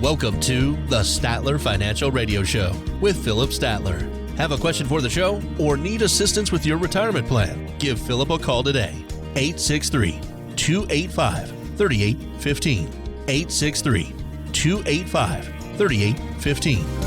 Welcome to the Statler Financial Radio Show with Phillip Statler. Have a question for the show or need assistance with your retirement plan? Give Phillip a call today. 863-285-3815. 863-285-3815.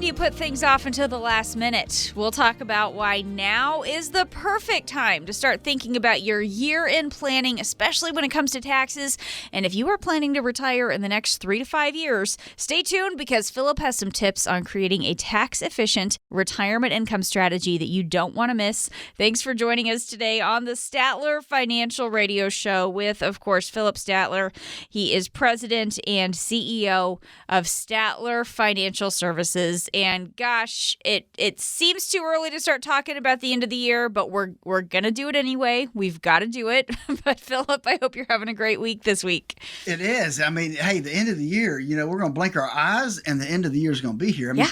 Do you put things off until the last minute? We'll talk about why now is the perfect time to start thinking about your year-end planning, especially when it comes to taxes. And if you are planning to retire in the next 3 to 5 years, stay tuned because Phillip has some tips on creating a tax-efficient retirement income strategy that you don't want to miss. Thanks for joining us today on the Statler Financial Radio Show with, of course, Phillip Statler. He is president and CEO of Statler Financial Services. And gosh, it seems too early to start talking about the end of the year, but we're going to do it anyway. We've got to do it. But Phillip, I hope you're having a great week this week. It is. I mean, hey, the end of the year, we're going to blink our eyes and the end of the year is going to be here. I mean,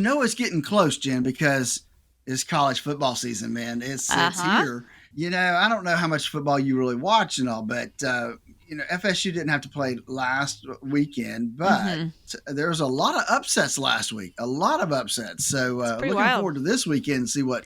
it's getting close, Jen, because it's college football season, man. It's here. I don't know how much football you really watch and all, but FSU didn't have to play last weekend, but there was a lot of upsets last week. A lot of upsets. So looking forward to this weekend and see what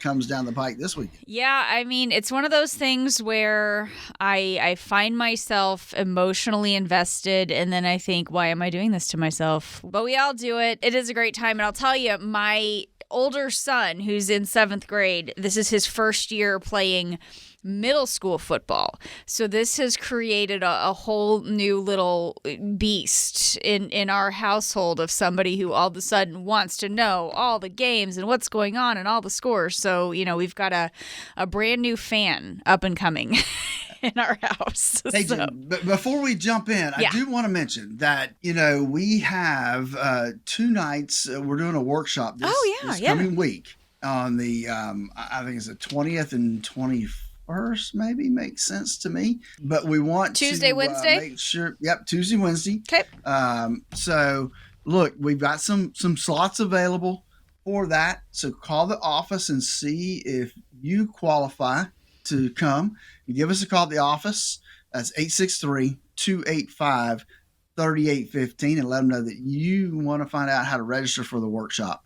comes down the pike this weekend. Yeah, I mean, it's one of those things where I find myself emotionally invested, and then I think, why am I doing this to myself? But we all do it. It is a great time, and I'll tell you, my older son, who's in 7th grade, this is his first year playing middle school football. So this has created a whole new little beast in our household of somebody who all of a sudden wants to know all the games and what's going on and all the scores. So, we've got a brand new fan up and coming in our house. Hey, Jen, but before we jump in, I do want to mention that, we have 2 nights. We're doing a workshop this coming week on the, I think it's the 20th and 21st. Maybe makes sense to me, but we want Tuesday, Wednesday. Make sure. Yep, Tuesday, Wednesday. Okay. So look, we've got some slots available for that. So call the office and see if you qualify to come. You give us a call at the office. That's 863-285-3815, and let them know that you want to find out how to register for the workshop,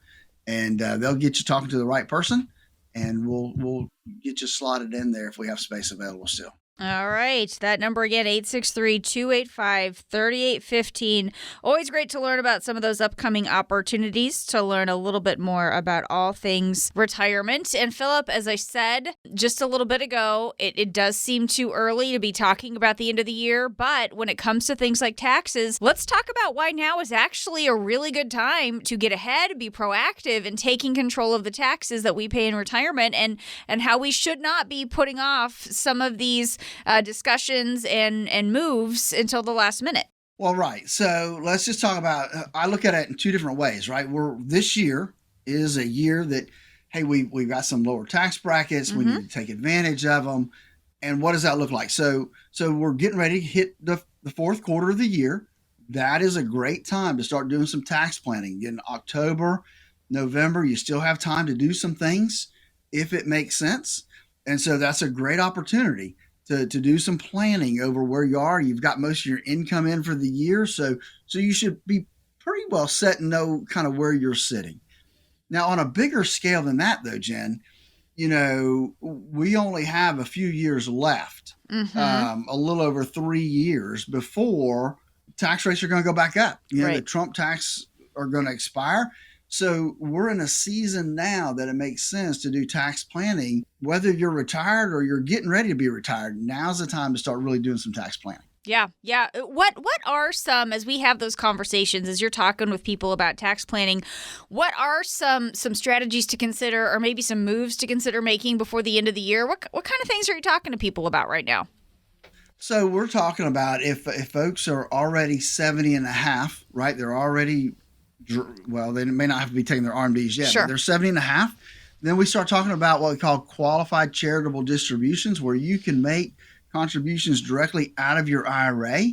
and they'll get you talking to the right person. And we'll get you slotted in there if we have space available still. All right. That number again, 863-285-3815. Always great to learn about some of those upcoming opportunities to learn a little bit more about all things retirement. And Phillip, as I said just a little bit ago, it does seem too early to be talking about the end of the year. But when it comes to things like taxes, let's talk about why now is actually a really good time to get ahead, be proactive in taking control of the taxes that we pay in retirement, and how we should not be putting off some of these discussions and moves until the last minute. Well, right. So let's just talk about, I look at it in 2 different ways, right? This year is a year that, hey, we've got some lower tax brackets. We need to take advantage of them. And what does that look like? So we're getting ready to hit the 4th quarter of the year. That is a great time to start doing some tax planning. In October, November, you still have time to do some things if it makes sense. And so that's a great opportunity to do some planning over where you are. You've got most of your income in for the year. So you should be pretty well set and know kind of where you're sitting. Now, on a bigger scale than that, though, Jen, we only have a few years left, a little over 3 years before tax rates are going to go back up. The Trump tax are going to expire. So we're in a season now that it makes sense to do tax planning, whether you're retired or you're getting ready to be retired. Now's the time to start really doing some tax planning. Yeah. What are some, as we have those conversations, as you're talking with people about tax planning, what are some strategies to consider, or maybe some moves to consider making before the end of the year? What kind of things are you talking to people about right now? So we're talking about if folks are already 70 and a half, right? They're already, well, they may not have to be taking their RMDs yet, but they're 70 and a half. Then we start talking about what we call qualified charitable distributions, where you can make contributions directly out of your IRA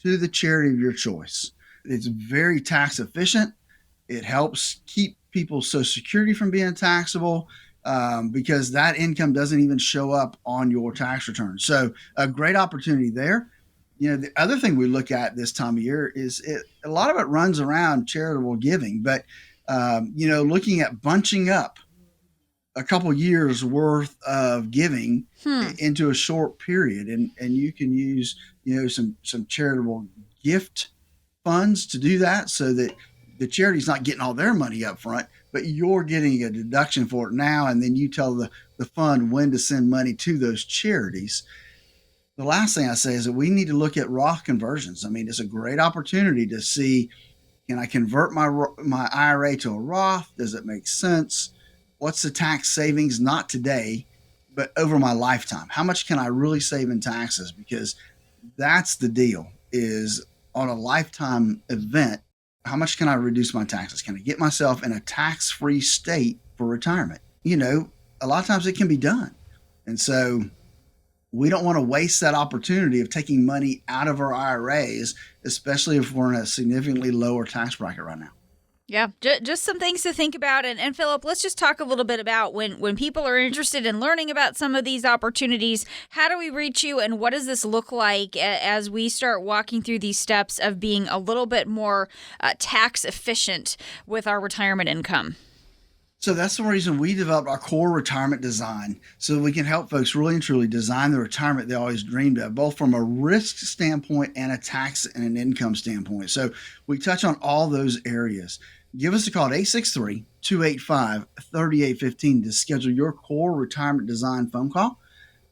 to the charity of your choice. It's very tax efficient. It helps keep people's Social Security from being taxable. because that income doesn't even show up on your tax return. So a great opportunity there. The other thing we look at this time of year is a lot of it runs around charitable giving, but looking at bunching up a couple years worth of giving into a short period, and you can use some charitable gift funds to do that, so that the charity's not getting all their money up front, but you're getting a deduction for it now, and then you tell the fund when to send money to those charities. The last thing I say is that we need to look at Roth conversions. I mean, it's a great opportunity to see, can I convert my IRA to a Roth? Does it make sense? What's the tax savings, not today, but over my lifetime? How much can I really save in taxes? Because that's the deal, is on a lifetime event, how much can I reduce my taxes? Can I get myself in a tax-free state for retirement? A lot of times it can be done. And so we don't want to waste that opportunity of taking money out of our IRAs, especially if we're in a significantly lower tax bracket right now. Yeah, just some things to think about. And Phillip, let's just talk a little bit about when people are interested in learning about some of these opportunities, how do we reach you, and what does this look like as we start walking through these steps of being a little bit more tax efficient with our retirement income? So that's the reason we developed our core retirement design, so that we can help folks really and truly design the retirement they always dreamed of, both from a risk standpoint and a tax and an income standpoint. So we touch on all those areas. Give us a call at 863-285-3815 to schedule your core retirement design phone call.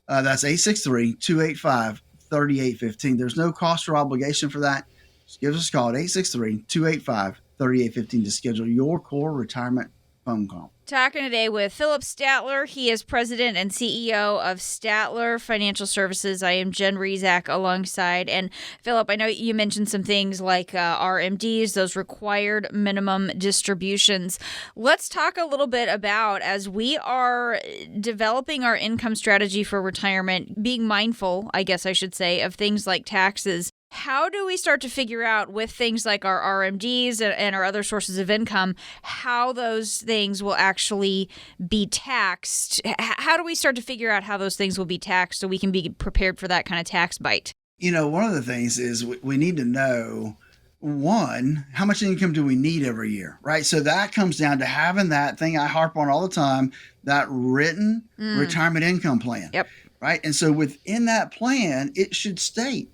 That's 863-285-3815. There's no cost or obligation for that. Just give us a call at 863-285-3815 to schedule your core retirement phone call. Talking today with Phillip Statler. He is president and CEO of Statler Financial Services. I am Jen Rezac alongside. And Phillip, I know you mentioned some things like RMDs, those required minimum distributions. Let's talk a little bit about, as we are developing our income strategy for retirement, being mindful, I guess I should say, of things like taxes. How do we start to figure out, with things like our RMDs and our other sources of income, how those things will actually be taxed? How do we start to figure out how those things will be taxed so we can be prepared for that kind of tax bite? One of the things is we need to know, one, how much income do we need every year, right? So that comes down to having that thing I harp on all the time, that written retirement income plan. Yep. Right? And so within that plan, it should state,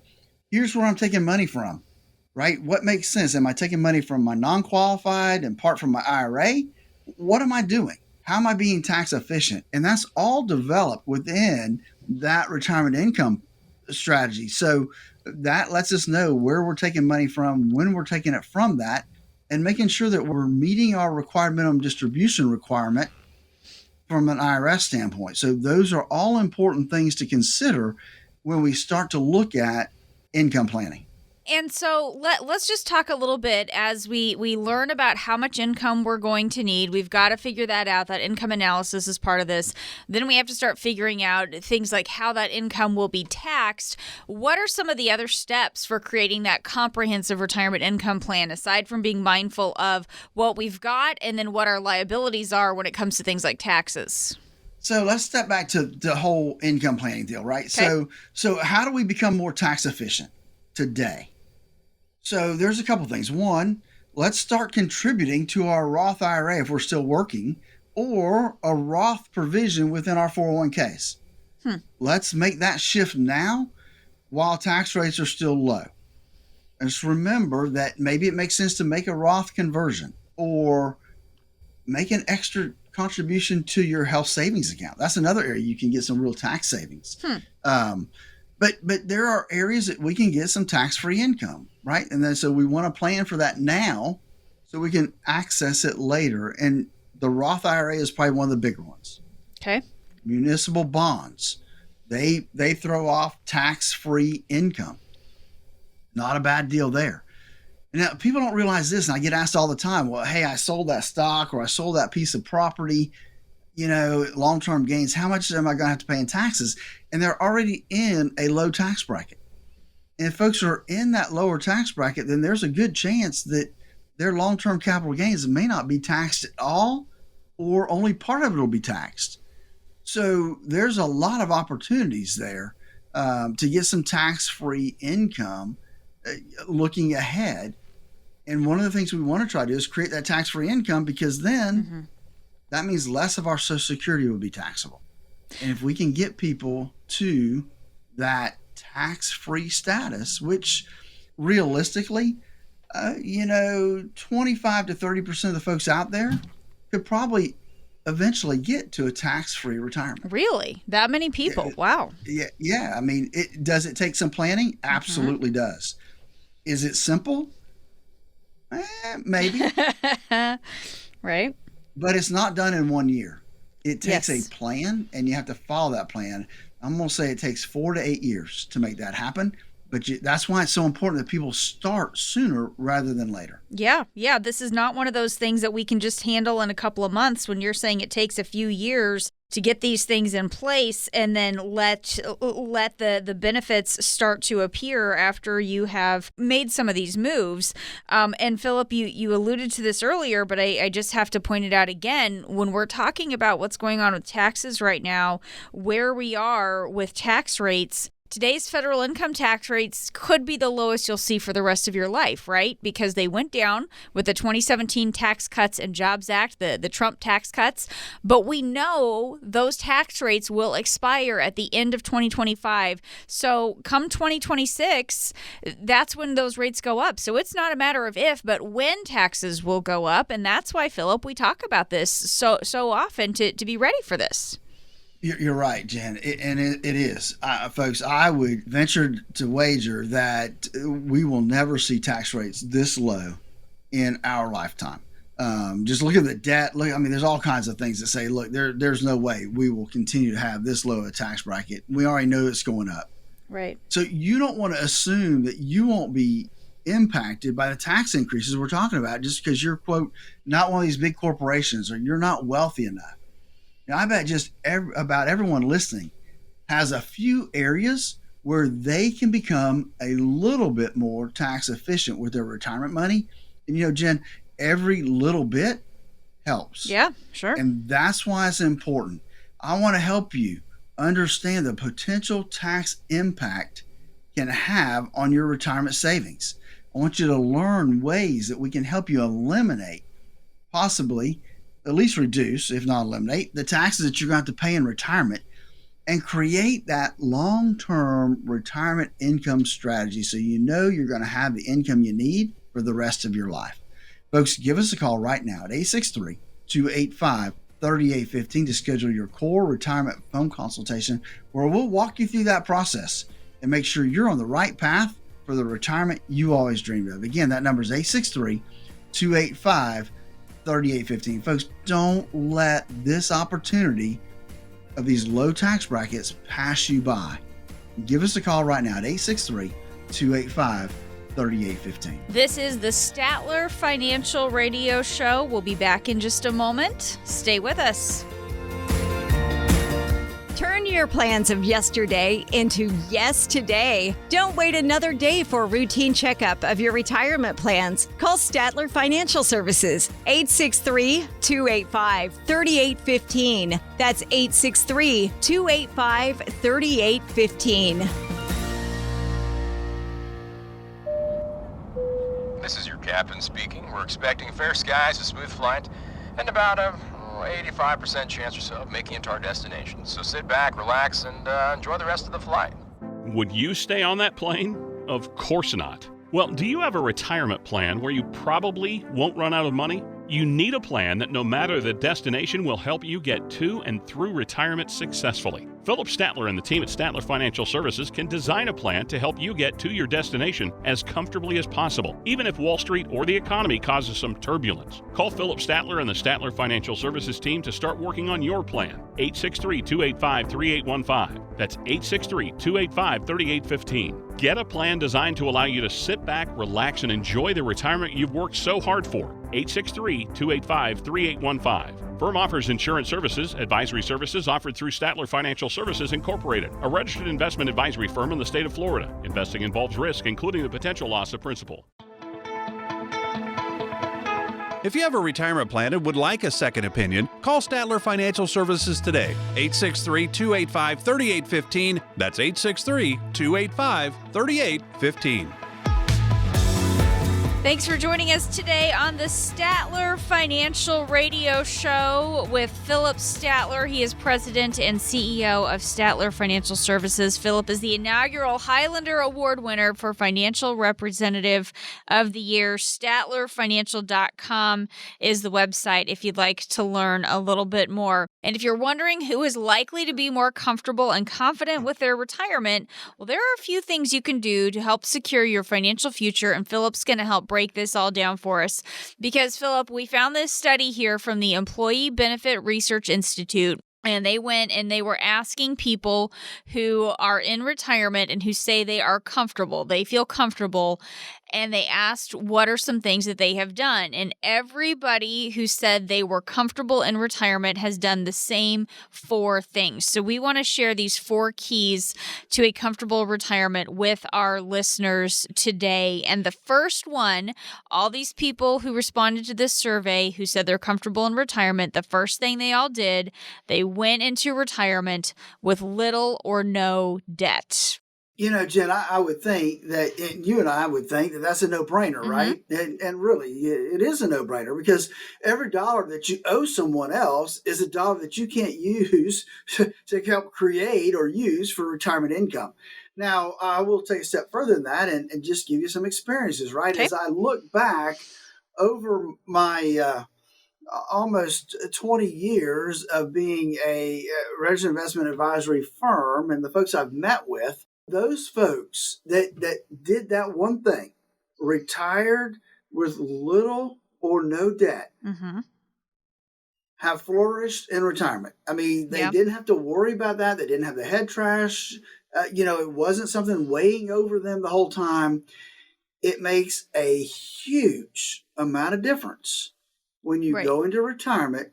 here's where I'm taking money from, right? What makes sense? Am I taking money from my non-qualified and part from my IRA? What am I doing? How am I being tax efficient? And that's all developed within that retirement income strategy. So that lets us know where we're taking money from, when we're taking it from that, and making sure that we're meeting our required minimum distribution requirement from an IRS standpoint. So those are all important things to consider when we start to look at income planning. And so let's just talk a little bit as we learn about how much income we're going to need. We've got to figure that out. That income analysis is part of this. Then we have to start figuring out things like how that income will be taxed. What are some of the other steps for creating that comprehensive retirement income plan, aside from being mindful of what we've got and then what our liabilities are when it comes to things like taxes? So let's step back to the whole income planning deal, right? Okay. So how do we become more tax efficient today? So there's a couple things. One, let's start contributing to our Roth IRA if we're still working, or a Roth provision within our 401ks. Let's make that shift now while tax rates are still low. And just remember that maybe it makes sense to make a Roth conversion or make an extra contribution to your health savings account. That's another area you can get some real tax savings. But there are areas that we can get some tax-free income, right? And then so we want to plan for that now so we can access it later. And the Roth IRA is probably one of the bigger ones. Okay. Municipal bonds, they throw off tax-free income. Not a bad deal there. Now, people don't realize this, and I get asked all the time, well, hey, I sold that stock or I sold that piece of property, long-term gains. How much am I going to have to pay in taxes? And they're already in a low tax bracket. And if folks are in that lower tax bracket, then there's a good chance that their long-term capital gains may not be taxed at all or only part of it will be taxed. So there's a lot of opportunities there to get some tax-free income looking ahead. And one of the things we want to try to do is create that tax-free income, because then that means less of our Social Security will be taxable. And if we can get people to that tax-free status, which realistically, 25 to 30% of the folks out there could probably eventually get to a tax-free retirement. Really? That many people? Wow. Yeah. I mean, does it take some planning? Absolutely does. Is it simple? Maybe. Right. But it's not done in 1 year. It takes Yes. a plan, and you have to follow that plan. I'm going to say it takes 4 to 8 years to make that happen. But that's why it's so important that people start sooner rather than later. Yeah. This is not one of those things that we can just handle in a couple of months. When you're saying it takes a few years to get these things in place, and then let the benefits start to appear after you have made some of these moves. And Phillip, you alluded to this earlier, but I just have to point it out again. When we're talking about what's going on with taxes right now, where we are with tax rates, today's federal income tax rates could be the lowest you'll see for the rest of your life, right? Because they went down with the 2017 Tax Cuts and Jobs Act, the Trump tax cuts. But we know those tax rates will expire at the end of 2025. So come 2026, that's when those rates go up. So it's not a matter of if, but when taxes will go up. And that's why, Phillip, we talk about this so often to be ready for this. You're right, Jen, it is. Folks, I would venture to wager that we will never see tax rates this low in our lifetime. Just look at the debt. There's all kinds of things that say, look, there's no way we will continue to have this low a tax bracket. We already know it's going up. Right. So you don't want to assume that you won't be impacted by the tax increases we're talking about just because you're, quote, not one of these big corporations or you're not wealthy enough. Now, I bet just about everyone listening has a few areas where they can become a little bit more tax efficient with their retirement money. And, Jen, every little bit helps. Yeah, sure. And that's why it's important. I want to help you understand the potential tax impact can have on your retirement savings. I want you to learn ways that we can help you eliminate, possibly at least reduce, if not eliminate, the taxes that you're going to have to pay in retirement, and create that long-term retirement income strategy so you're going to have the income you need for the rest of your life. Folks, give us a call right now at 863-285-3815 to schedule your core retirement phone consultation, where we'll walk you through that process and make sure you're on the right path for the retirement you always dreamed of. Again, that number is 863-285-3815. Folks, don't let this opportunity of these low tax brackets pass you by. Give us a call right now at 863-285-3815. This is the Statler Financial Radio Show. We'll be back in just a moment. Stay with us. Turn your plans of yesterday into yes today. Don't wait another day for a routine checkup of your retirement plans. Call Statler Financial Services, 863-285-3815. That's 863-285-3815. This is your captain speaking. We're expecting fair skies, a smooth flight, and about a 85% chance or so of making it to our destination. So sit back, relax, and enjoy the rest of the flight. Would you stay on that plane? Of course not. Well, do you have a retirement plan where you probably won't run out of money? You need a plan that no matter the destination will help you get to and through retirement successfully. Phillip Statler and the team at Statler Financial Services can design a plan to help you get to your destination as comfortably as possible, even if Wall Street or the economy causes some turbulence. Call Phillip Statler and the Statler Financial Services team to start working on your plan. 863-285-3815. That's 863-285-3815. Get a plan designed to allow you to sit back, relax, and enjoy the retirement you've worked so hard for. 863-285-3815. Firm offers insurance services, advisory services offered through Statler Financial Services Incorporated, a registered investment advisory firm in the state of Florida. Investing involves risk, including the potential loss of principal. If you have a retirement plan and would like a second opinion, call Statler Financial Services today. 863-285-3815. That's 863-285-3815. Thanks for joining us today on the Statler Financial Radio Show with Phillip Statler. He is president and CEO of Statler Financial Services. Phillip is the inaugural Highlander Award winner for Financial Representative of the Year. StatlerFinancial.com is the website if you'd like to learn a little bit more. And if you're wondering who is likely to be more comfortable and confident with their retirement, well, there are a few things you can do to help secure your financial future, and Phillip's going to help break this all down for us. Because, Phillip, we found this study here from the Employee Benefit Research Institute. And they went and they were asking people who are in retirement and who say they are comfortable, they feel comfortable, and they asked what are some things that they have done. And everybody who said they were comfortable in retirement has done the same 4 things. So we want to share these 4 keys to a comfortable retirement with our listeners today. And the first one, all these people who responded to this survey who said they're comfortable in retirement, the first thing they all did, they went into retirement with little or no debt. You know, Jen, I would think that, and you and I would think that that's a no-brainer, right? And really, it is a no-brainer because every dollar that you owe someone else is a dollar that you can't use to help create or use for retirement income. Now, I will take a step further than that and just give you some experiences, right? Okay. As I look back over my almost 20 years of being a registered investment advisory firm and the folks I've met with, those folks that did that one thing, retired with little or no debt, have flourished in retirement. I mean, they didn't have to worry about that. They didn't have the head trash. It wasn't something weighing over them the whole time. It makes a huge amount of difference when you go into retirement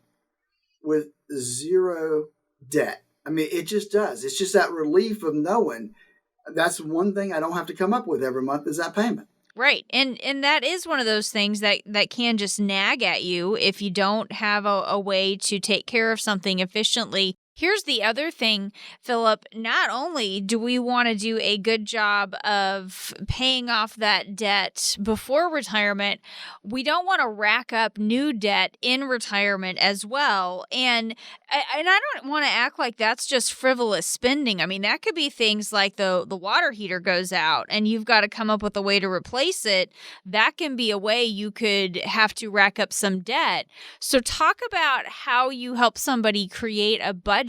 with zero debt. I mean, it just does. It's just that relief of knowing that's one thing I don't have to come up with every month is that payment. Right. And that is one of those things that can just nag at you if you don't have a way to take care of something efficiently. Here's the other thing, Phillip. Not only do we want to do a good job of paying off that debt before retirement, we don't want to rack up new debt in retirement as well. And I don't want to act like that's just frivolous spending. I mean, that could be things like the water heater goes out and you've got to come up with a way to replace it. That can be a way you could have to rack up some debt. So talk about how you help somebody create a budget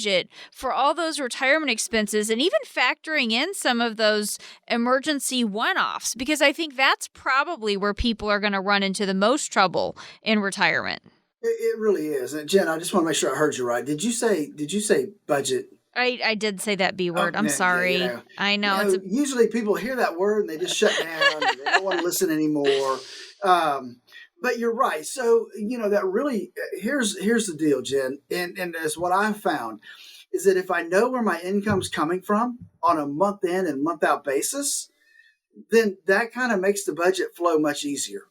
for all those retirement expenses and even factoring in some of those emergency one-offs, because I think that's probably where people are going to run into the most trouble in retirement. It really is. And Jen, I just want to make sure I heard you right. Did you say budget? I did say that B word. I'm sorry. I know. Usually people hear that word and they just shut down. And they don't want to listen anymore. But you're right. So, that really, here's the deal, Jen. And that's what I've found is that if I know where my income's coming from on a month in and month out basis, then that kind of makes the budget flow much easier.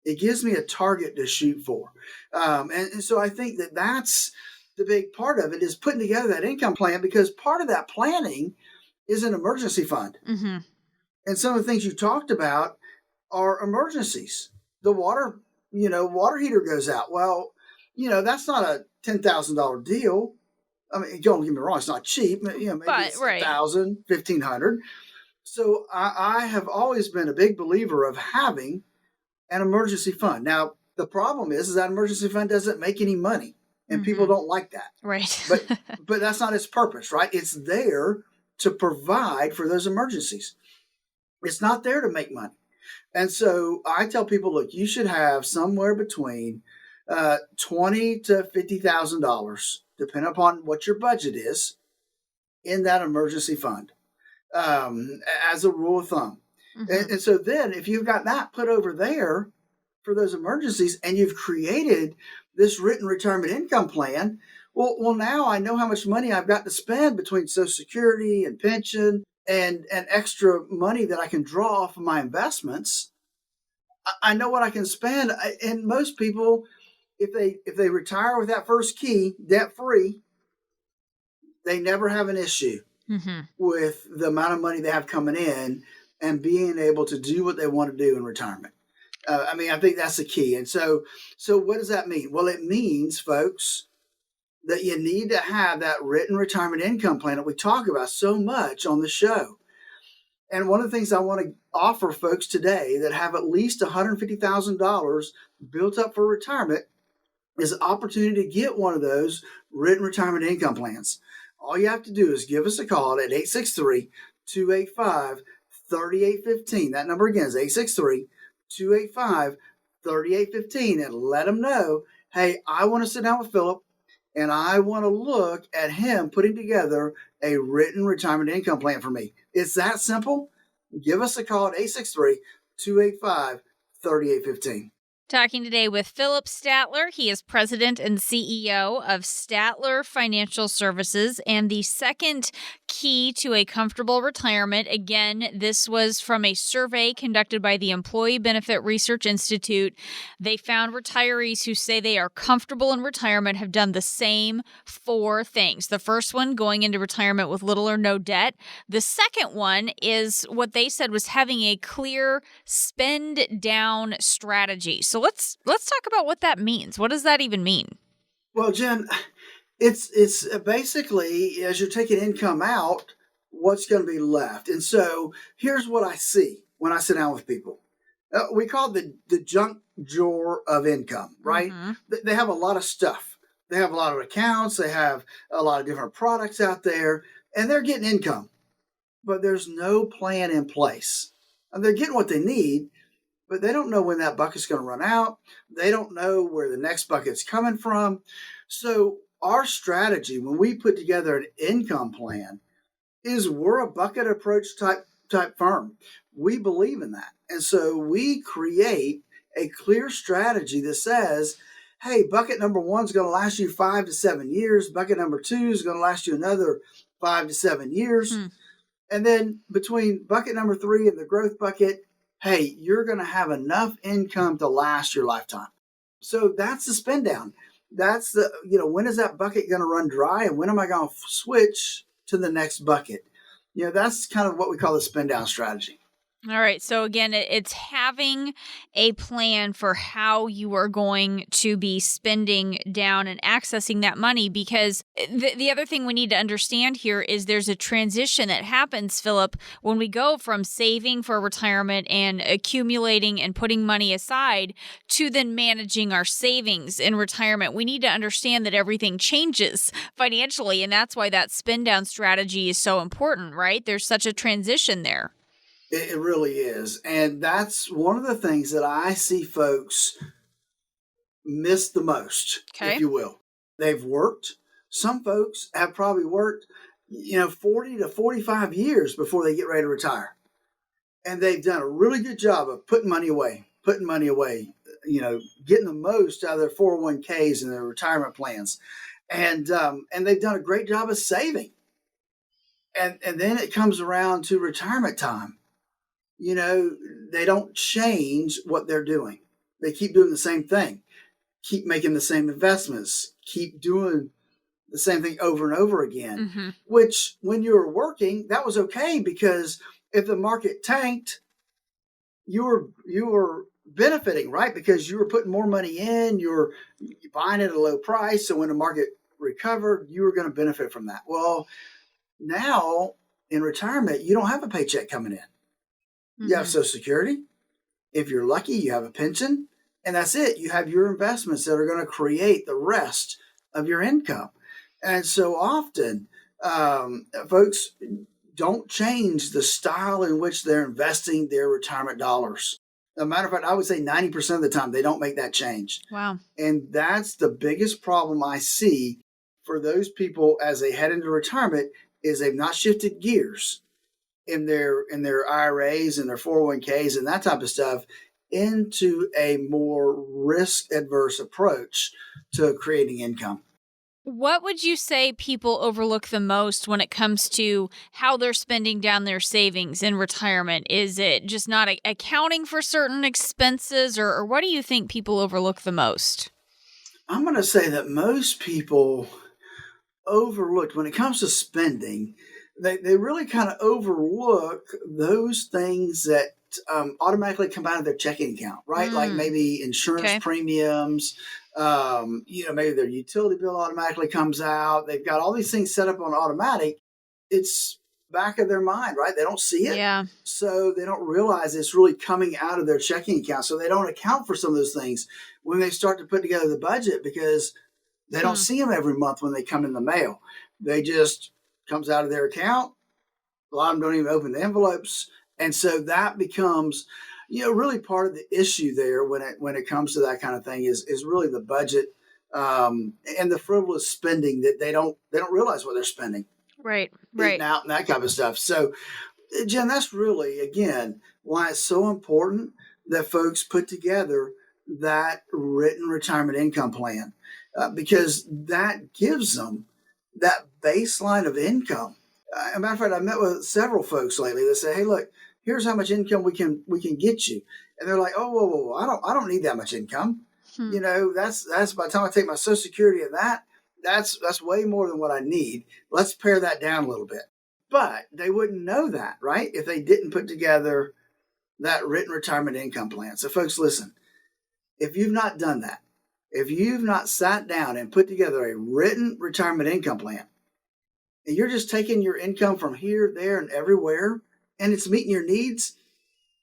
It gives me a target to shoot for. And so I think that that's the big part of it is putting together that income plan, because part of that planning is an emergency fund. And some of the things you talked about are emergencies. The water heater goes out. Well, that's not a $10,000 deal. I mean, don't get me wrong, it's not cheap. Maybe it's $1,000, $1,500. So I have always been a big believer of having an emergency fund. Now, the problem is that emergency fund doesn't make any money, and people don't like that. Right. But that's not its purpose, right? It's there to provide for those emergencies. It's not there to make money. And so I tell people, look, you should have somewhere between $20,000 to $50,000, depending upon what your budget is, in that emergency fund, as a rule of thumb. And so then if you've got that put over there for those emergencies and you've created this written retirement income plan, well, now I know how much money I've got to spend between Social Security and pension and extra money that I can draw off of my investments. I know what I can spend. And most people if they retire with that first key, debt free, they never have an issue with the amount of money they have coming in and being able to do what they want to do in retirement. I think that's the key. And so what does that mean? Well, it means, folks, that you need to have that written retirement income plan that we talk about so much on the show. And one of the things I want to offer folks today that have at least $150,000 built up for retirement is an opportunity to get one of those written retirement income plans. All you have to do is give us a call at 863-285-3815. That number again is 863-285-3815, and let them know, hey, I want to sit down with Phillip and I want to look at him putting together a written retirement income plan for me. It's that simple. Give us a call at 863-285-3815. Talking today with Phillip Statler. He is president and CEO of Statler Financial Services. And the second key to a comfortable retirement, again, this was from a survey conducted by the Employee Benefit Research Institute. They found retirees who say they are comfortable in retirement have done the same 4 things. The first one, going into retirement with little or no debt. The second one is what they said was having a clear spend down strategy. So let's talk about what that means. What does that even mean? Well, Jen, it's basically, as you're taking income out, what's going to be left. And so here's what I see when I sit down with people. We call it the junk drawer of income, right? They have a lot of stuff. They have a lot of accounts. They have a lot of different products out there, and they're getting income, but there's no plan in place. And they're getting what they need, but they don't know when that bucket's going to run out. They don't know where the next bucket's coming from. So our strategy when we put together an income plan is we're a bucket approach type firm. We believe in that. And so we create a clear strategy that says, hey, bucket number 1 is going to last you 5 to 7 years. Bucket number 2 is going to last you another 5 to 7 years. And then between bucket number 3 and the growth bucket, hey, you're going to have enough income to last your lifetime. So that's the spend down. That's the, when is that bucket going to run dry and when am I going to switch to the next bucket? That's kind of what we call the spend down strategy. All right. So again, it's having a plan for how you are going to be spending down and accessing that money, because the other thing we need to understand here is there's a transition that happens, Phillip, when we go from saving for retirement and accumulating and putting money aside to then managing our savings in retirement. We need to understand that everything changes financially, and that's why that spend down strategy is so important, right? There's such a transition there. It really is. And that's one of the things that I see folks miss the most, if you will. They've worked. Some folks have probably worked, 40 to 45 years before they get ready to retire. And they've done a really good job of putting money away, getting the most out of their 401ks and their retirement plans. And they've done a great job of saving. And then it comes around to retirement time. They don't change what they're doing. They keep doing the same thing, keep making the same investments, keep doing the same thing over and over again, which when you were working, that was okay, because if the market tanked, you were benefiting, right? Because you were putting more money in, you were buying it at a low price. So when the market recovered, you were going to benefit from that. Well, now in retirement, you don't have a paycheck coming in. You have Social Security. If you're lucky, you have a pension, and that's it. You have your investments that are going to create the rest of your income. And so often, folks don't change the style in which they're investing their retirement dollars. As a matter of fact, I would say 90% of the time, they don't make that change. Wow. And that's the biggest problem I see for those people as they head into retirement, is they've not shifted gears in their IRAs and their 401ks and that type of stuff into a more risk-adverse approach to creating income. What would you say people overlook the most when it comes to how they're spending down their savings in retirement? Is it just not accounting for certain expenses, or what do you think people overlook the most? I'm going to say that most people overlooked when it comes to spending. They really kind of overlook those things that automatically come out of their checking account, right? Like maybe insurance Okay. premiums, maybe their utility bill automatically comes out. They've got all these things set up on automatic. It's back of their mind, right? They don't see it. Yeah. So they don't realize it's really coming out of their checking account. So they don't account for some of those things when they start to put together the budget because they don't see them every month when they come in the mail. They just comes out of their account. A lot of them don't even open the envelopes. And so that becomes, really part of the issue there when it comes to that kind of thing is really the budget and the frivolous spending that they don't realize what they're spending. Right. Eating out and that kind of stuff. So, Jen, that's really, again, why it's so important that folks put together that written retirement income plan because that gives them that baseline of income. As a matter of fact, I met with several folks lately that say, "Hey, look, here's how much income we can get you," and they're like, "Oh, whoa, I don't need that much income. That's by the time I take my Social Security and that's way more than what I need. Let's pare that down a little bit." But they wouldn't know that, right, if they didn't put together that written retirement income plan. So, folks, listen, if you've not done that, if you've not sat down and put together a written retirement income plan, and you're just taking your income from here, there, and everywhere, and it's meeting your needs,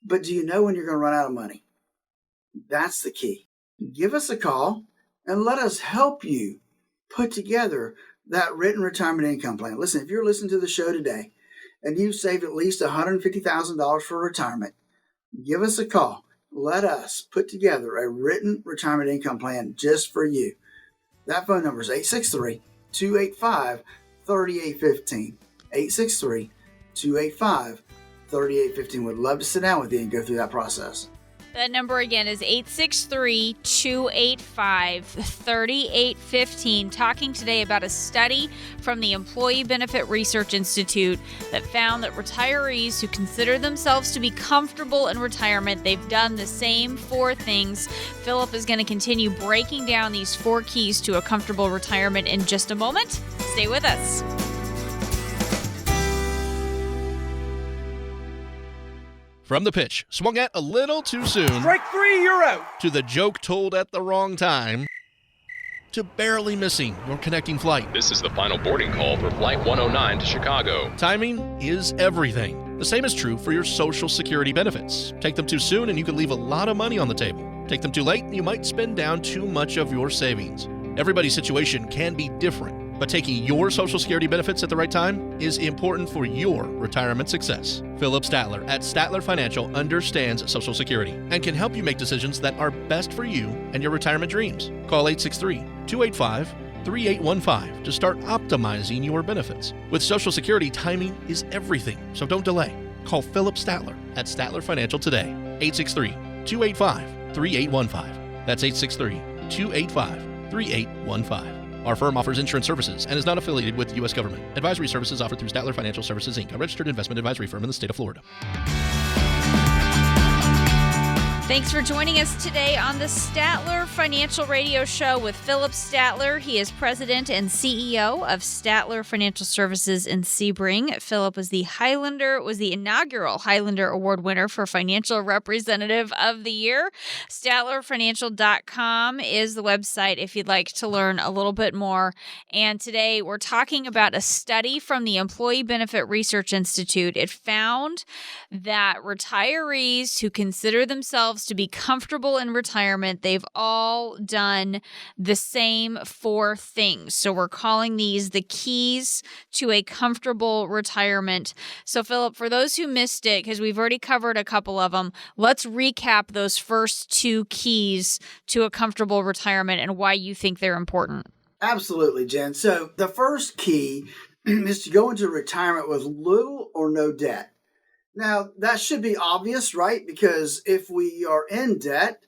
but do you know when you're going to run out of money? That's the key. Give us a call and let us help you put together that written retirement income plan. Listen, if you're listening to the show today and you've saved at least $150,000 for retirement, give us a call. Let us put together a written retirement income plan just for you. That phone number is 863-285-3815. 863-285-3815. We'd love to sit down with you and go through that process. That number again is 863-285-3815. Talking today about a study from the Employee Benefit Research Institute that found that retirees who consider themselves to be comfortable in retirement, they've done the same 4 things. Phillip is going to continue breaking down these 4 keys to a comfortable retirement in just a moment. Stay with us. From the pitch, swung at a little too soon. Strike 3, you're out. To the joke told at the wrong time. To barely missing your connecting flight. This is the final boarding call for Flight 109 to Chicago. Timing is everything. The same is true for your Social Security benefits. Take them too soon and you can leave a lot of money on the table. Take them too late and you might spend down too much of your savings. Everybody's situation can be different, but taking your Social Security benefits at the right time is important for your retirement success. Phillip Statler at Statler Financial understands Social Security and can help you make decisions that are best for you and your retirement dreams. Call 863-285-3815 to start optimizing your benefits. With Social Security, timing is everything, so don't delay. Call Phillip Statler at Statler Financial today. 863-285-3815. That's 863-285-3815. Our firm offers insurance services and is not affiliated with the U.S. government. Advisory services offered through Statler Financial Services, Inc., a registered investment advisory firm in the state of Florida. Thanks for joining us today on the Statler Financial Radio Show with Phillip Statler. He is president and CEO of Statler Financial Services in Sebring. Phillip was the inaugural Highlander Award winner for Financial Representative of the Year. StatlerFinancial.com is the website if you'd like to learn a little bit more. And today we're talking about a study from the Employee Benefit Research Institute. It found that retirees who consider themselves to be comfortable in retirement, they've all done the same 4 things. So we're calling these the keys to a comfortable retirement. So Phillip, for those who missed it, because we've already covered a couple of them, let's recap those first 2 keys to a comfortable retirement and why you think they're important. Absolutely, Jen. So the first key is to go into retirement with little or no debt. Now, that should be obvious, right? Because if we are in debt,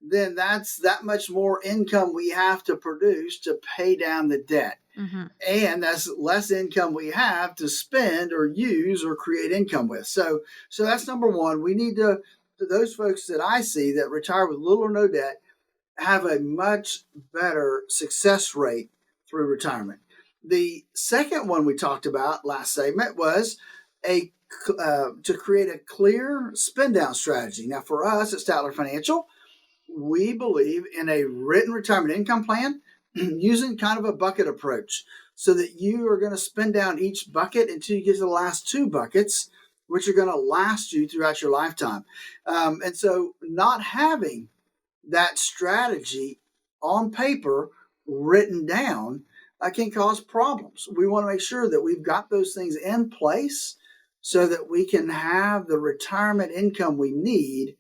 then that's that much more income we have to produce to pay down the debt. Mm-hmm. And that's less income we have to spend or use or create income with. So that's number one. We need to those folks that I see that retire with little or no debt, have a much better success rate through retirement. The second one we talked about last segment was to create a clear spend down strategy. Now, for us at Statler Financial, we believe in a written retirement income plan using kind of a bucket approach so that you are going to spend down each bucket until you get to the last two buckets, which are going to last you throughout your lifetime. And so not having that strategy on paper written down can cause problems. We want to make sure that we've got those things in place so that we can have the retirement income we need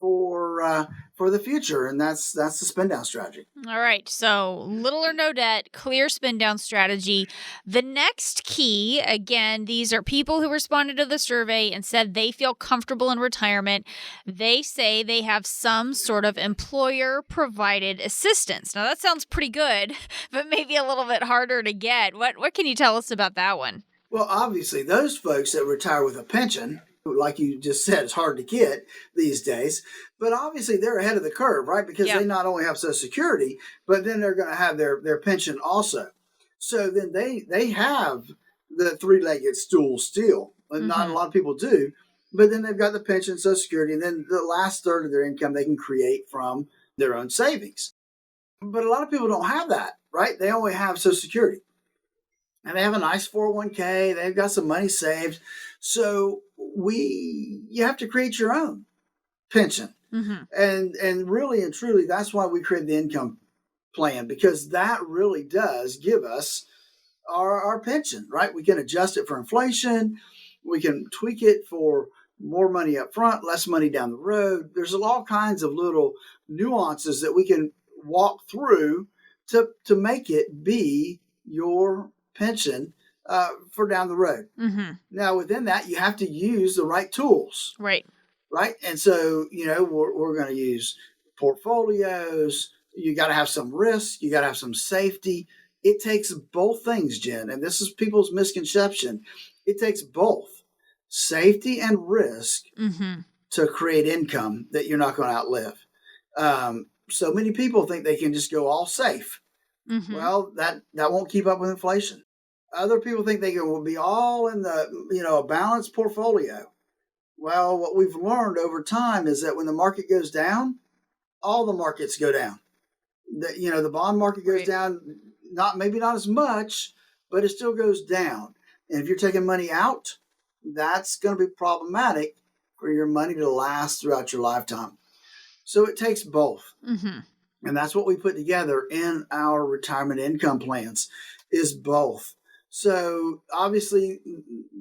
for the future, and that's the spend down strategy. All right, so little or no debt, clear spend down strategy. The next key, again, these are people who responded to the survey and said they feel comfortable in retirement. They say they have some sort of employer provided assistance. Now that sounds pretty good, but maybe a little bit harder to get. What can you tell us about that one? Well, obviously, those folks that retire with a pension, like you just said, it's hard to get these days. But obviously, they're ahead of the curve, right? Because they not only have Social Security, but then they're going to have their pension also. So then they have the three-legged stool still. And not a lot of people do. But then they've got the pension, Social Security, and then the last third of their income they can create from their own savings. But a lot of people don't have that, right? They only have Social Security. And they have a nice 401k. They've got some money saved. So you have to create your own pension. And really and truly, that's why we created the income plan, because that really does give us our pension, right? We can adjust it for inflation. We can tweak it for more money up front, less money down the road. There's all kinds of little nuances that we can walk through to make it be your pension for down the road. Now, within that, you have to use the right tools. Right. And so, we're going to use portfolios. You got to have some risk. You got to have some safety. It takes both things, Jen. And this is people's misconception. It takes both safety and risk to create income that you're not going to outlive. So many people think they can just go all safe. Well, that won't keep up with inflation. Other people think they will be all in a balanced portfolio. Well, what we've learned over time is that when the market goes down, all the markets go down. The bond market goes down, maybe not as much, but it still goes down. And if you're taking money out, that's going to be problematic for your money to last throughout your lifetime. So it takes both. And that's what we put together in our retirement income plans is both. So obviously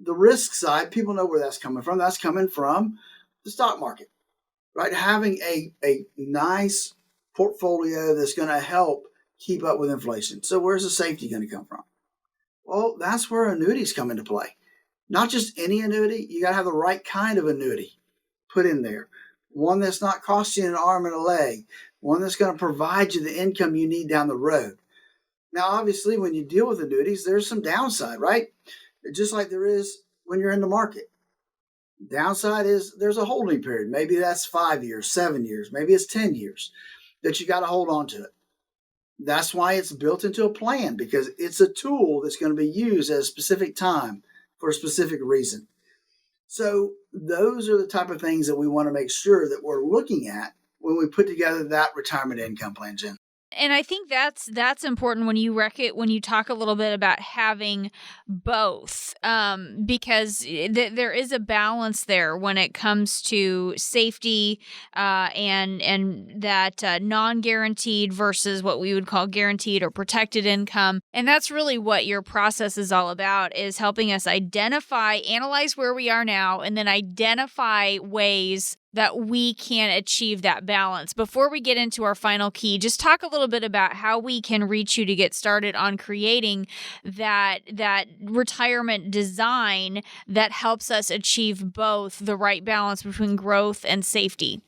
the risk side, people know where that's coming from. That's coming from the stock market, right? Having a nice portfolio that's going to help keep up with inflation. So where's the safety going to come from? Well, that's where annuities come into play. Not just any annuity. You got to have the right kind of annuity put in there. One that's not costing you an arm and a leg. One that's going to provide you the income you need down the road. Now, obviously, when you deal with annuities, there's some downside, right? Just like there is when you're in the market. Downside is there's a holding period. Maybe that's 5 years, 7 years, maybe it's 10 years that you got to hold on to it. That's why it's built into a plan, because it's a tool that's going to be used at a specific time for a specific reason. So those are the type of things that we want to make sure that we're looking at when we put together that retirement income plan, Jen. And I think that's important when you talk a little bit about having both, because there is a balance there when it comes to safety and that non-guaranteed versus what we would call guaranteed or protected income. And that's really what your process is all about, is helping us analyze where we are now, and then identify ways that we can achieve that balance. Before we get into our final key, just talk a little bit about how we can reach you to get started on creating that retirement design that helps us achieve both the right balance between growth and safety.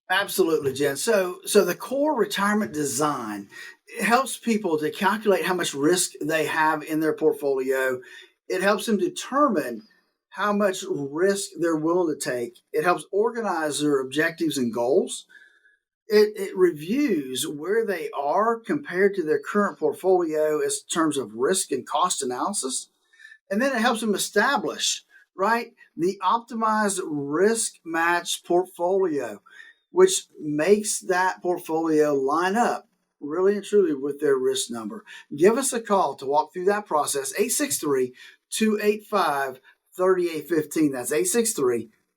Absolutely, Jen. So the core retirement design, it helps people to calculate how much risk they have in their portfolio. It helps them determine how much risk they're willing to take. It helps organize their objectives and goals. It reviews where they are compared to their current portfolio in terms of risk and cost analysis. And then it helps them establish, right, the optimized risk matched portfolio, which makes that portfolio line up really and truly with their risk number. Give us a call to walk through that process. 863-285-3815. That's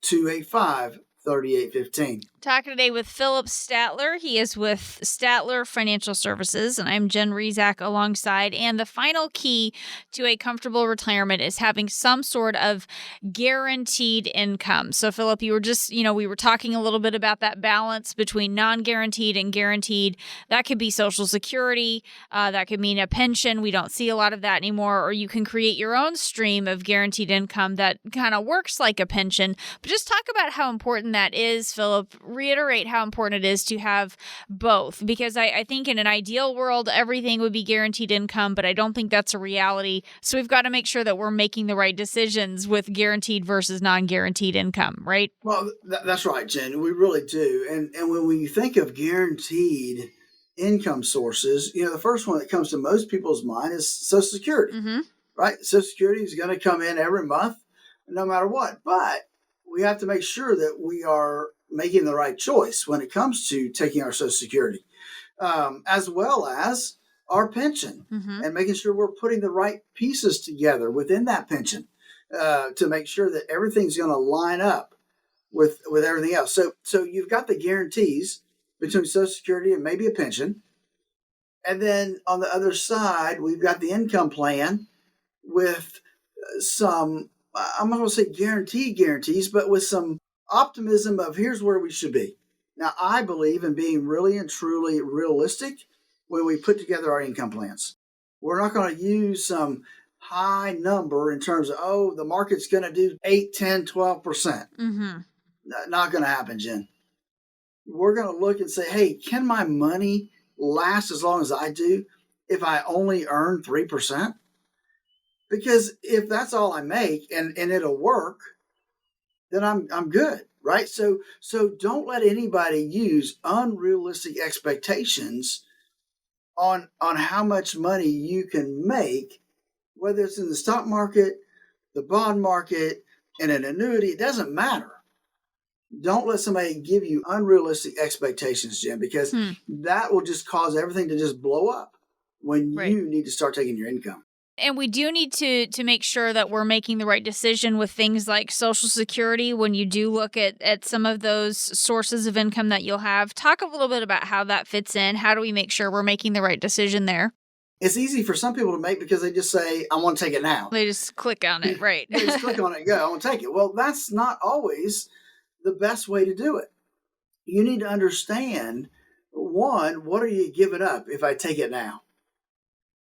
863-285-3815. Talking today with Phillip Statler. He is with Statler Financial Services, and I'm Jen Rezac alongside. And the final key to a comfortable retirement is having some sort of guaranteed income. So, Phillip, you were just, we were talking a little bit about that balance between non-guaranteed and guaranteed. That could be Social Security. That could mean a pension. We don't see a lot of that anymore. Or you can create your own stream of guaranteed income that kind of works like a pension. But just talk about how important that is, Phillip. Reiterate how important it is to have both, because I think in an ideal world, everything would be guaranteed income, but I don't think that's a reality. So we've got to make sure that we're making the right decisions with guaranteed versus non-guaranteed income, right? Well, that's right, Jen. We really do. And when you think of guaranteed income sources, the first one that comes to most people's mind is Social Security, right? Social Security is going to come in every month, no matter what. But we have to make sure that we are making the right choice when it comes to taking our Social Security, as well as our pension, and making sure we're putting the right pieces together within that pension to make sure that everything's going to line up with everything else. So you've got the guarantees between Social Security and maybe a pension. And then on the other side, we've got the income plan with some, I'm not going to say guarantees, but with some optimism of here's where we should be. Now, I believe in being really and truly realistic when we put together our income plans. We're not going to use some high number in terms of, the market's going to do 8, 10, 12%. Not going to happen, Jen. We're going to look and say, hey, can my money last as long as I do if I only earn 3%? Because if that's all I make and it'll work, then I'm good, right? So don't let anybody use unrealistic expectations on how much money you can make, whether it's in the stock market, the bond market, and an annuity. It doesn't matter. Don't let somebody give you unrealistic expectations, Jim, because that will just cause everything to just blow up when you need to start taking your income. And we do need to make sure that we're making the right decision with things like Social Security when you do look at some of those sources of income that you'll have. Talk a little bit about how that fits in. How do we make sure we're making the right decision there? It's easy for some people to make because they just say, I want to take it now. They just click on it, right? They just click on it and go, I want to take it. Well, that's not always the best way to do it. You need to understand, one, what are you giving up if I take it now?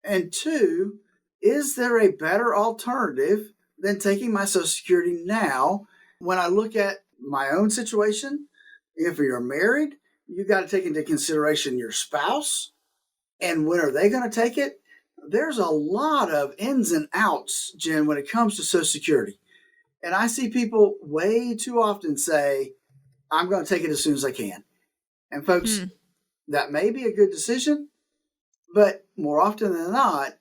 And two, is there a better alternative than taking my Social Security now? When I look at my own situation, if you're married, you got to take into consideration your spouse and when are they going to take it? There's a lot of ins and outs, Jen, when it comes to Social Security. And I see people way too often say, I'm going to take it as soon as I can. And folks, that may be a good decision, but more often than not,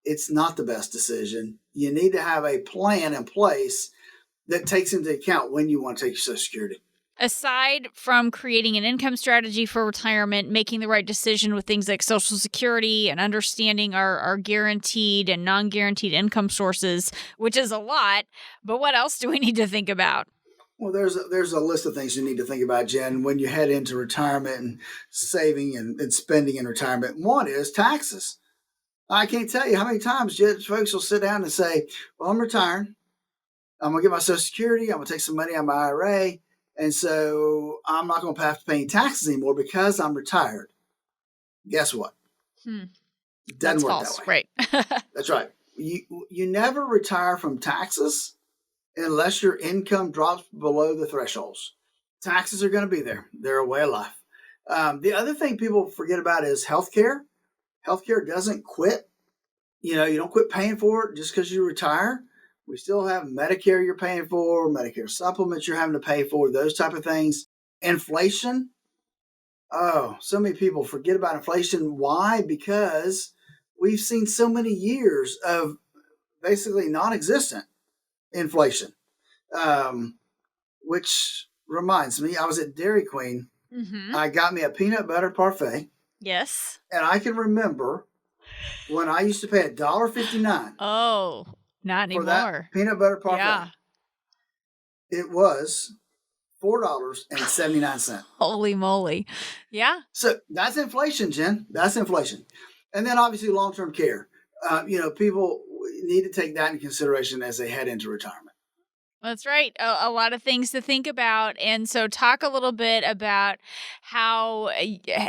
it's not the best decision. You need to have a plan in place that takes into account when you want to take your Social Security. Aside from creating an income strategy for retirement, making the right decision with things like Social Security and understanding our guaranteed and non-guaranteed income sources, which is a lot, but what else do we need to think about? Well, there's a list of things you need to think about, Jen, when you head into retirement and saving and spending in retirement. One is taxes. I can't tell you how many times folks will sit down and say, well, I'm retiring. I'm going to get my Social Security. I'm going to take some money out of my IRA. And so I'm not going to have to pay any taxes anymore because I'm retired. Guess what? It doesn't work that way. Right. That's right. You never retire from taxes unless your income drops below the thresholds. Taxes are going to be there. They're a way of life. The other thing people forget about is healthcare. Healthcare doesn't quit. You don't quit paying for it just because you retire. We still have Medicare you're paying for, Medicare supplements you're having to pay for, those type of things. Inflation Oh, so many people forget about inflation. Why? Because we've seen so many years of basically non-existent inflation. Which reminds me, I was at Dairy Queen. Mm-hmm. I got me a peanut butter parfait. Yes. And I can remember when I used to pay $1.59 Oh, not for anymore. that peanut butter parfait. Yeah. It was $4.79. Holy moly. Yeah. So that's inflation, Jen. That's inflation. And then obviously long-term care. People need to take that into consideration as they head into retirement. That's right. A lot of things to think about. And so talk a little bit about how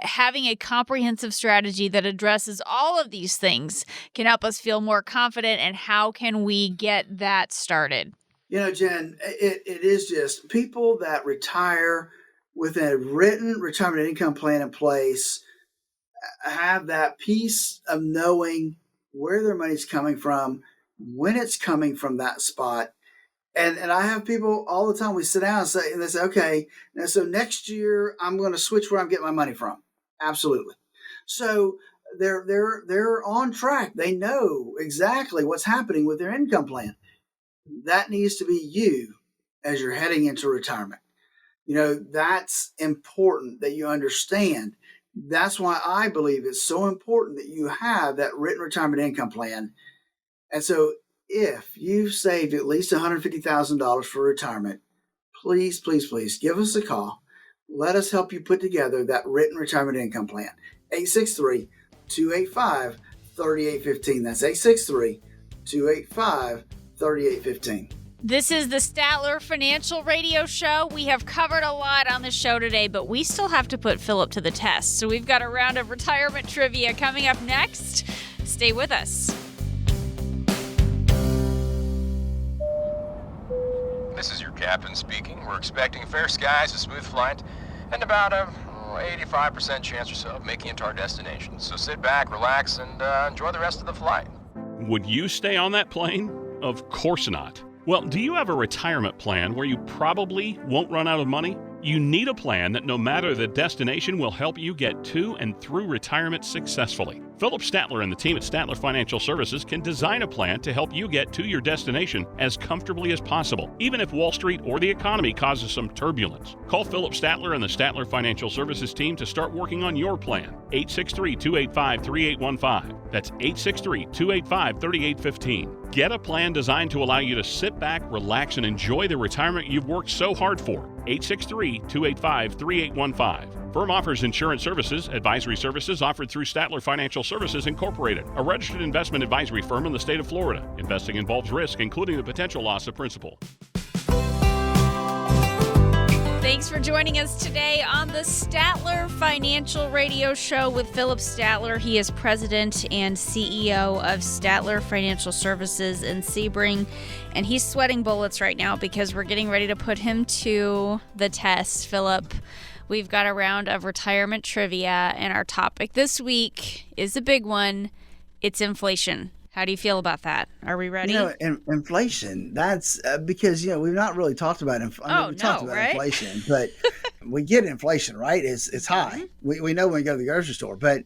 having a comprehensive strategy that addresses all of these things can help us feel more confident, and how can we get that started? Jen, it is just people that retire with a written retirement income plan in place have that peace of knowing where their money's coming from, when it's coming from that spot. And I have people all the time, we sit down and they say, okay, now, so next year I'm going to switch where I'm getting my money from. Absolutely. So they're on track. They know exactly what's happening with their income plan. That needs to be you as you're heading into retirement. That's important that you understand. That's why I believe it's so important that you have that written retirement income plan. And so if you've saved at least $150,000 for retirement, please, please, please give us a call. Let us help you put together that written retirement income plan. 863-285-3815. That's 863-285-3815. This is the Statler Financial Radio Show. We have covered a lot on the show today, but we still have to put Phillip to the test. So we've got a round of retirement trivia coming up next. Stay with us. This is your captain speaking. We're expecting fair skies, a smooth flight, and about a 85% chance or so of making it to our destination. So sit back, relax, and enjoy the rest of the flight. Would you stay on that plane? Of course not. Well, do you have a retirement plan where you probably won't run out of money? You need a plan that no matter the destination will help you get to and through retirement successfully. Phillip Statler and the team at Statler Financial Services can design a plan to help you get to your destination as comfortably as possible, even if Wall Street or the economy causes some turbulence. Call Phillip Statler and the Statler Financial Services team to start working on your plan. 863-285-3815. That's 863-285-3815. Get a plan designed to allow you to sit back, relax, and enjoy the retirement you've worked so hard for. 863-285-3815. Firm offers insurance services, advisory services offered through Statler Financial Services Incorporated, a registered investment advisory firm in the state of Florida. Investing involves risk, including the potential loss of principal. Thanks for joining us today on the Statler Financial Radio Show with Phillip Statler. He is president and CEO of Statler Financial Services in Sebring, and he's sweating bullets right now because we're getting ready to put him to the test. Phillip, we've got a round of retirement trivia, and our topic this week is a big one. It's inflation. How do you feel about that? Are we ready? Inflation, that's because, we've not really talked about inflation. We talked about right? inflation, but we get inflation, right? It's high. We know when we go to the grocery store. But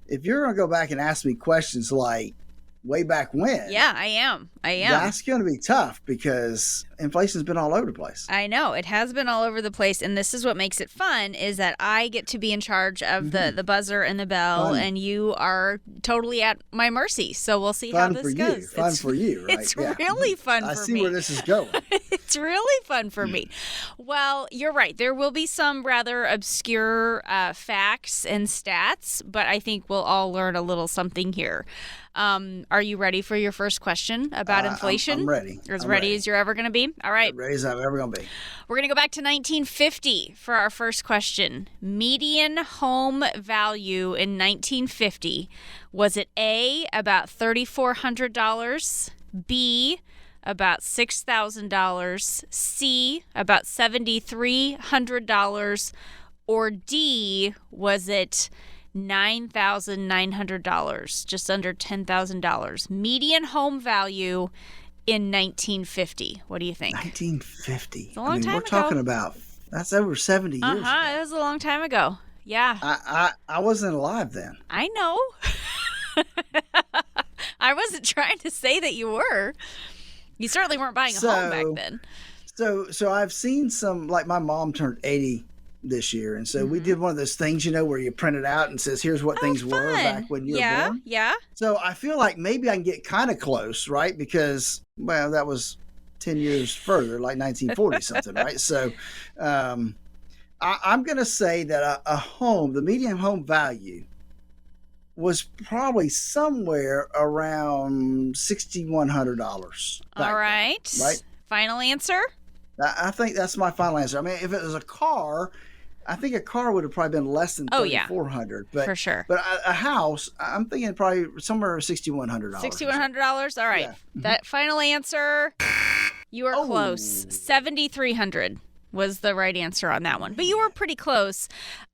if you're going to go back and ask me questions like way back when. Yeah, I am. That's going to be tough because inflation's been all over the place. I know. It has been all over the place. And this is what makes it fun, is that I get to be in charge of the buzzer and the bell, and you are totally at my mercy. So we'll see how this goes. Fun for you, right? It's really fun for me. I see where this is going. It's really fun for me. Well, you're right. There will be some rather obscure facts and stats, but I think we'll all learn a little something here. Are you ready for your first question about inflation? I'm ready. As ready as you're ever going to be? All right. As ready as I'm ever going to be. We're going to go back to 1950 for our first question. Median home value in 1950, was it A, about $3,400, B, about $6,000, C, about $7,300, or D, was it $9,900, just under $10,000? Median home value in 1950. What do you think? 1950. It's a long time we're ago. Talking about, that's over 70 years ago. That was a long time ago. Yeah. I wasn't alive then. I know. I wasn't trying to say that you were. You certainly weren't buying a home back then. So I've seen some, like my mom turned 80 this year. And so we did one of those things, where you print it out and says, here's what things were back when you were born. Yeah. So So I feel like maybe I can get kind of close, right? Because, well, that was 10 years further, like 1940 something, right? So I'm going to say that a home, the median home value was probably somewhere around $6,100. All right. Right? Final answer? I think that's my final answer. I mean, if it was a car, I think a car would have probably been less than $3,400. But for sure. But a house, I'm thinking probably somewhere $6,100. $6,100. All right. Yeah. That final answer, you are close. $7,300 was the right answer on that one. But you were pretty close.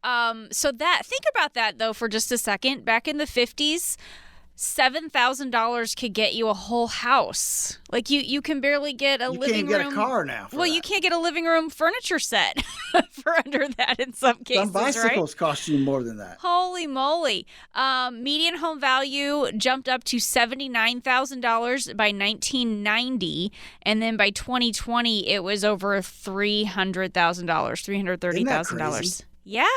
Think about that though for just a second. Back in the 50s, $7,000 could get you a whole house. Like you can barely get a living room. You can't get a car now. Well, you can't get a living room furniture set for under that in some cases. Some bicycles right? cost you more than that. Holy moly! Median home value jumped up to $79,000 by 1990, and then by 2020 it was over $300,000, $330,000. Yeah.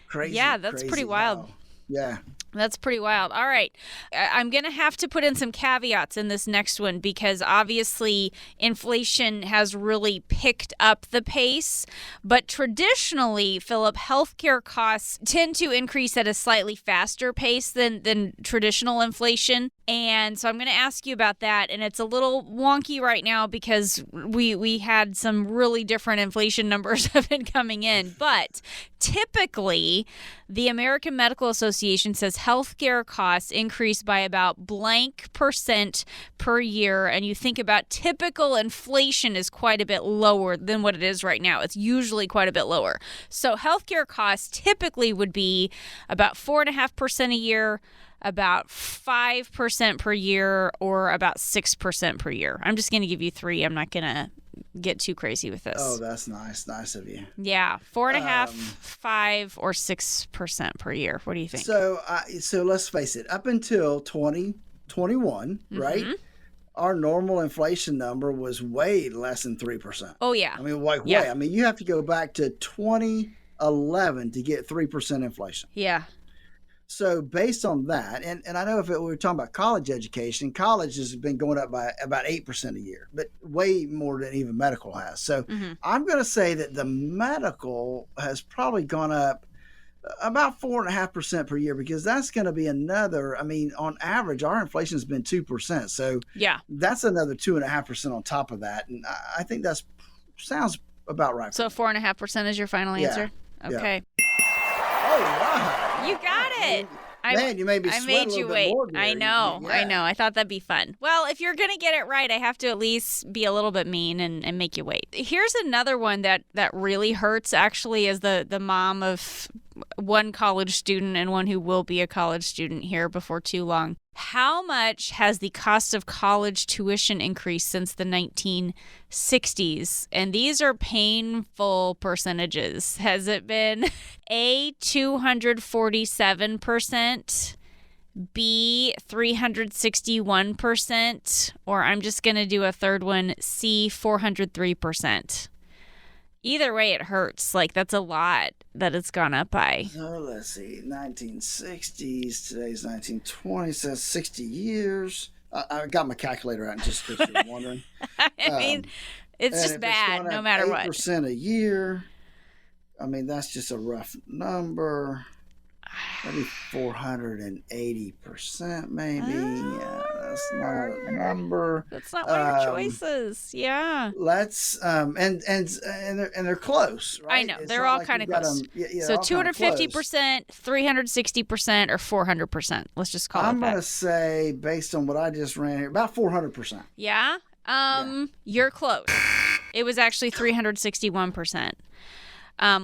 Crazy. Yeah, that's crazy. pretty wild. Wow. Yeah. That's pretty wild. All right. I'm going to have to put in some caveats in this next one because obviously inflation has really picked up the pace. But traditionally, Phillip, healthcare costs tend to increase at a slightly faster pace than traditional inflation. And so I'm going to ask you about that. And it's a little wonky right now because we had some really different inflation numbers have been coming in. But typically, the American Medical Association says healthcare costs increase by about blank % per year. And you think about typical inflation is quite a bit lower than what it is right now. It's usually quite a bit lower. So healthcare costs typically would be about 4.5% a year, about 5% per year, or about 6% per year. I'm just going to give you three. I'm not going to get too crazy with this. Oh, that's nice. Nice of you. Yeah. 4.5%, 5%, or 6% per year. What do you think? So let's face it, up until 2021, right? Our normal inflation number was way less than 3%. Oh, yeah. I mean, way. I mean, you have to go back to 2011 to get 3% inflation. Yeah. So based on that, and I know if we were talking about college education, college has been going up by about 8% a year, but way more than even medical has. So I'm going to say that the medical has probably gone up about 4.5% per year because that's going to be another, I mean, on average, our inflation has been 2%. So that's another 2.5% on top of that. And I think that sounds about right. So 4.5% is your final answer? Okay. Oh, wow. You got it. Man, you made me sweat made a little you bit wait. more there. I know. Yeah. I know. I thought that'd be fun. Well, if you're going to get it right, I have to at least be a little bit mean and make you wait. Here's another one that really hurts, actually, as the mom of one college student and one who will be a college student here before too long. How much has the cost of college tuition increased since the 1960s? And these are painful percentages. Has it been A, 247%, B, 361%, or I'm just going to do a third one, C, 403%? Either way, it hurts. Like, that's a lot that it's gone up by. So let's see, 1960s, today's 1920s, says 60 years. I got my calculator out just because you're wondering. I mean, it's just bad no matter what. 8% a year. I mean, that's just a rough number. Maybe 480%, maybe. Yeah, that's not a number. That's not one of your choices. Yeah. Let's and they're close, right? I know they're all kind of close. So 250%, 360%, or 400%. Let's just call it that. I'm gonna say, based on what I just ran here, about 400%. Yeah. You're close. It was actually 361%.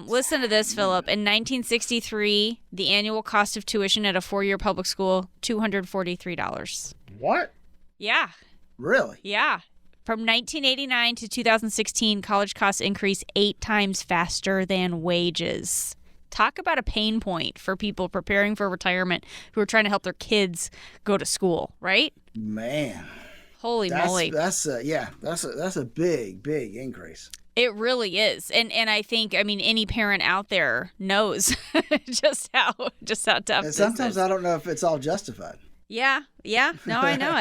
Listen to this, Phillip. In 1963, the annual cost of tuition at a 4-year public school, $243. What? Yeah. Really? Yeah. From 1989 to 2016, college costs increased 8 times faster than wages. Talk about a pain point for people preparing for retirement who are trying to help their kids go to school, right? Man. Holy moly. That's a big increase. It really is. And I think, any parent out there knows just how tough And sometimes I don't know if it's all justified. Yeah. No, I know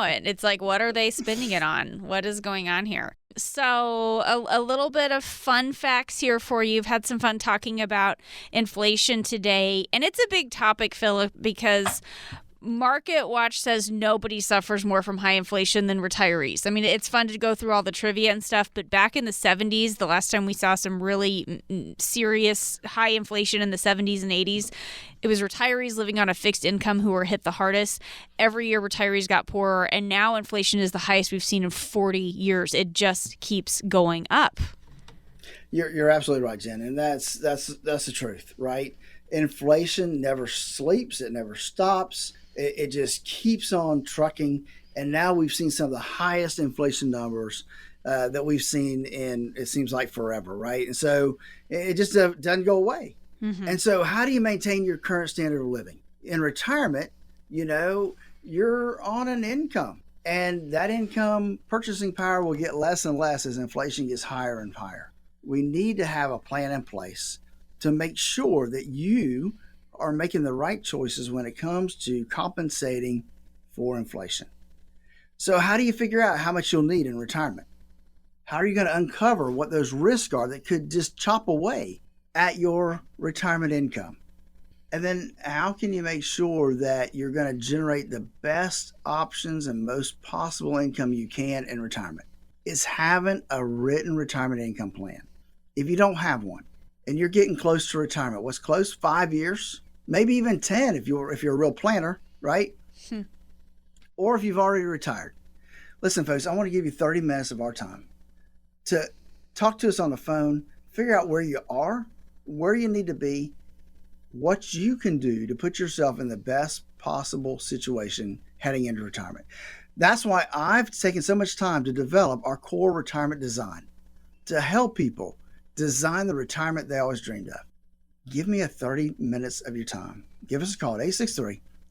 it. It's like, what are they spending it on? What is going on here? So a little bit of fun facts here for you. You've had some fun talking about inflation today. And it's a big topic, Phillip, because Market Watch says nobody suffers more from high inflation than retirees. It's fun to go through all the trivia and stuff, but back in the 70s, the last time we saw some really serious high inflation in the 70s and 80s, it was retirees living on a fixed income who were hit the hardest. Every year, retirees got poorer, and now inflation is the highest we've seen in 40 years. It just keeps going up. You're absolutely right, Jen, and that's the truth, right? Inflation never sleeps. It never stops. It just keeps on trucking. And now we've seen some of the highest inflation numbers that we've seen in, it seems like, forever, right? And so it just doesn't go away. Mm-hmm. And so how do you maintain your current standard of living? In retirement, you're on an income. And that income purchasing power will get less and less as inflation gets higher and higher. We need to have a plan in place to make sure that you are making the right choices when it comes to compensating for inflation. So how do you figure out how much you'll need in retirement? How are you going to uncover what those risks are that could just chop away at your retirement income? And then how can you make sure that you're going to generate the best options and most possible income you can in retirement? It's having a written retirement income plan. If you don't have one, and you're getting close to retirement, what's close? 5 years, maybe even 10 if you're a real planner, right? Or if you've already retired. Listen, folks, I want to give you 30 minutes of our time to talk to us on the phone, figure out where you are, where you need to be, what you can do to put yourself in the best possible situation heading into retirement. That's why I've taken so much time to develop our core retirement design to help people design the retirement they always dreamed of. Give me 30 minutes of your time. Give us a call at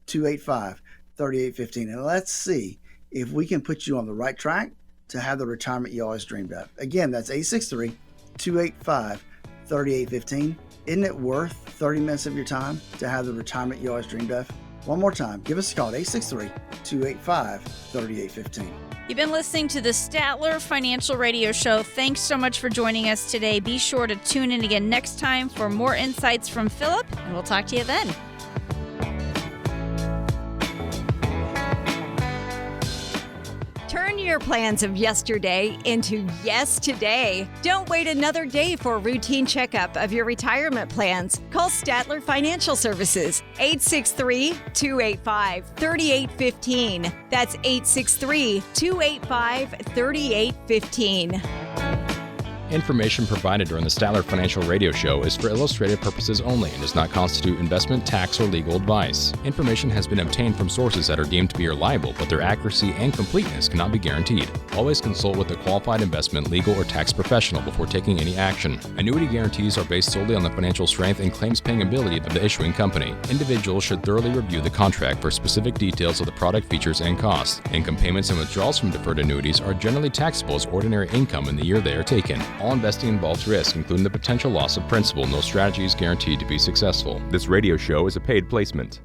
863-285-3815, and let's see if we can put you on the right track to have the retirement you always dreamed of. Again, that's 863-285-3815. Isn't it worth 30 minutes of your time to have the retirement you always dreamed of? One more time, give us a call at 863-285-3815. You've been listening to the Statler Financial Radio Show. Thanks so much for joining us today. Be sure to tune in again next time for more insights from Phillip, and we'll talk to you then. Turn your plans of yesterday into yes today. Don't wait another day for a routine checkup of your retirement plans. Call Statler Financial Services, 863-285-3815. That's 863-285-3815. Information provided during the Statler Financial Radio Show is for illustrative purposes only and does not constitute investment, tax, or legal advice. Information has been obtained from sources that are deemed to be reliable, but their accuracy and completeness cannot be guaranteed. Always consult with a qualified investment, legal, or tax professional before taking any action. Annuity guarantees are based solely on the financial strength and claims-paying ability of the issuing company. Individuals should thoroughly review the contract for specific details of the product features and costs. Income payments and withdrawals from deferred annuities are generally taxable as ordinary income in the year they are taken. All investing involves risk, including the potential loss of principal. No strategy is guaranteed to be successful. This radio show is a paid placement.